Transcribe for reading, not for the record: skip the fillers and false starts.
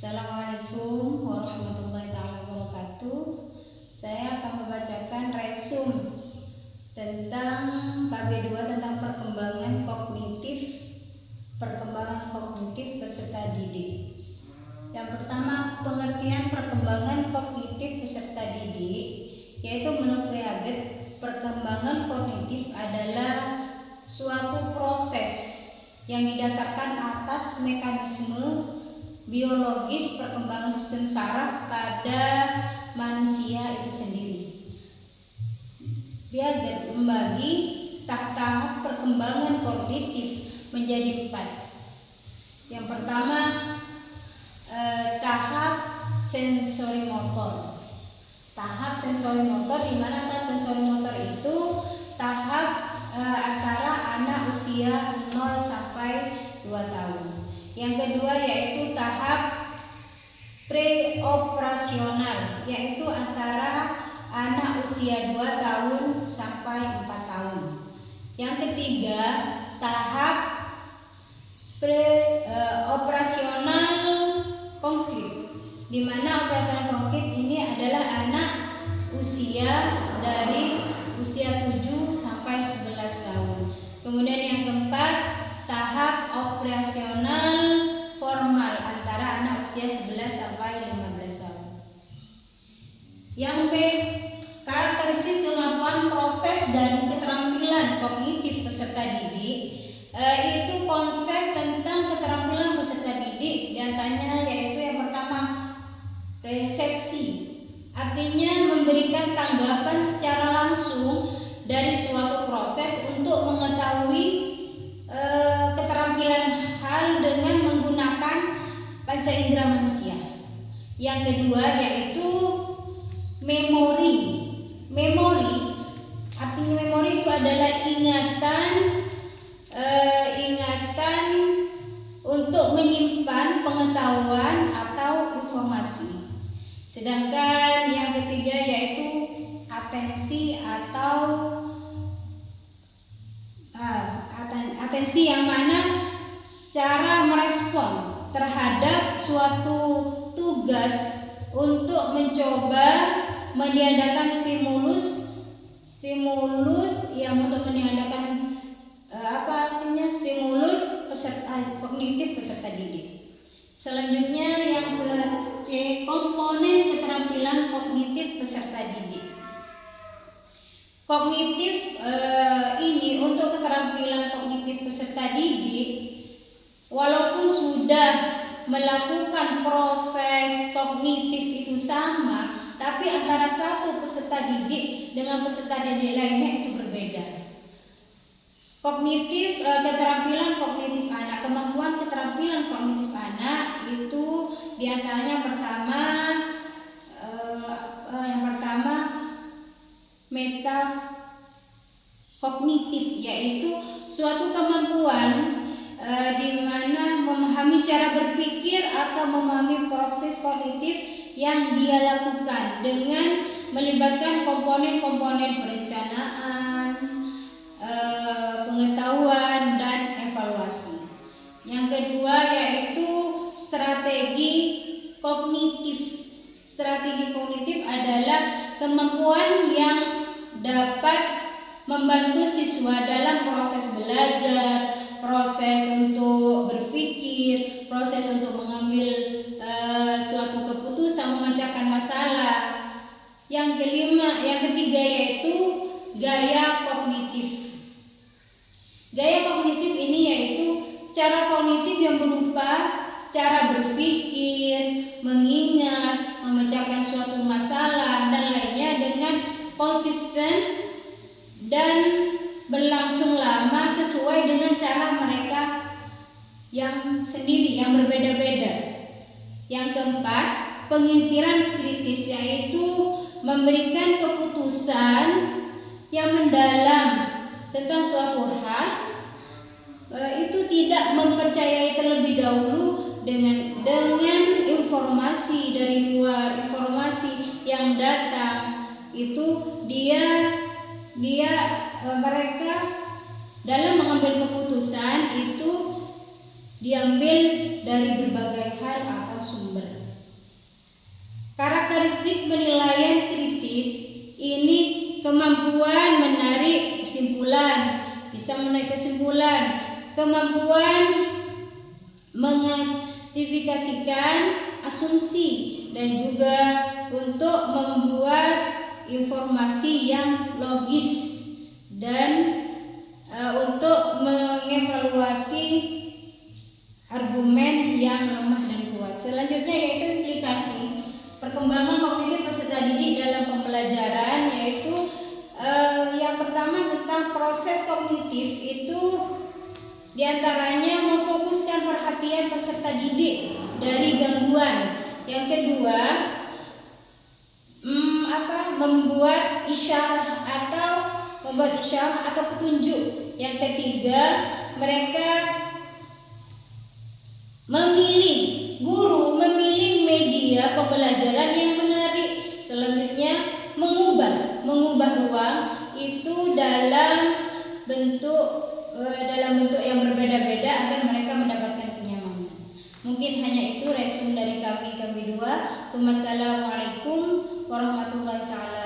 Assalamualaikum warahmatullahi wabarakatuh. Saya akan membacakan resume tentang KB2 tentang perkembangan kognitif peserta didik. Yang pertama, pengertian perkembangan kognitif peserta didik, yaitu menurut Piaget, perkembangan kognitif adalah suatu proses yang didasarkan atas mekanisme biologis perkembangan sistem saraf pada manusia itu sendiri. Piaget membagi tahap perkembangan kognitif menjadi 4. Yang pertama, tahap sensorimotor. Tahap sensorimotor, di mana tahap sensorimotor itu tahap antara anak usia 0 sampai 2 tahun. Yang kedua yaitu tahap preoperasional, yaitu antara anak usia 2 tahun sampai 4 tahun. Yang ketiga, tahap preoperasional konkret, di mana operasional konkret ini adalah anak usia dari usia 7 sampai 11 tahun. Kemudian yang keempat, tahap operasional formal antara anak usia 11 sampai 15 tahun. Yang B, karakteristik kemampuan proses dan keterampilan kognitif peserta didik. Itu konsep tentang keterampilan peserta didik, diantaranya yaitu yang pertama, resepsi, artinya memberikan tanggapan secara langsung dari suatu proses untuk mengetahui keterampilan hal dengan menggunakan panca indera manusia. Yang kedua yaitu memori. Artinya memori itu adalah ingatan untuk menyimpan pengetahuan atau informasi. Sedangkan yang ketiga yaitu atensi atensi yang mana cara merespon terhadap suatu tugas untuk mencoba meniadakan stimulus yang untuk meniadakan stimulus kognitif peserta didik. Selanjutnya yang ke-C, komponen keterampilan kognitif peserta didik. Kognitif ini untuk keterampilan kognitif peserta didik, walaupun sudah melakukan proses kognitif itu sama, tapi antara satu peserta didik dengan peserta didik lainnya itu berbeda. Keterampilan kognitif anak, kemampuan keterampilan kognitif anak itu diantaranya yang pertama metakognitif, yaitu suatu kemampuan di mana memahami cara berpikir atau memahami proses kognitif yang dia lakukan dengan melibatkan komponen-komponen perencanaan, pengetahuan, dan evaluasi. Yang kedua yaitu strategi kognitif. Strategi kognitif adalah kemampuan yang dapat membantu siswa dalam proses belajar, proses untuk berpikir, proses untuk mengambil suatu keputusan, memecahkan masalah. Yang ketiga yaitu gaya kognitif. Gaya kognitif ini yaitu cara kognitif yang berupa cara berpikir, mengingat, memecahkan suatu masalah dan lainnya dengan konsisten dan berlangsung lama sesuai dengan cara mereka yang sendiri, yang berbeda-beda. Yang keempat, pemikiran kritis, yaitu memberikan keputusan yang mendalam tentang suatu hal, itu tidak mempercayai terlebih dahulu dengan informasi dari luar, informasi yang datang. Itu mereka dalam mengambil keputusan itu diambil dari berbagai hal atau sumber. teknik penilaian kritis ini kemampuan menarik kesimpulan, bisa menarik kesimpulan, kemampuan mengidentifikasikan asumsi dan juga untuk membuat informasi yang logis dan untuk mengevaluasi argumen yang lemah dan kuat. Selanjutnya yaitu implikasi perkembangan kognitif peserta didik dalam pembelajaran, yaitu yang pertama tentang proses kognitif itu diantaranya memfokuskan perhatian peserta didik dari gangguan. Yang kedua membuat isyarat atau petunjuk. Yang ketiga, mereka guru memilih media pembelajaran yang menarik. Selanjutnya mengubah ruang itu dalam bentuk yang berbeda-beda agar mereka mendapatkan kenyamanan. Mungkin hanya itu resume dari kami dua. Wassalamualaikum warahmatullahi taala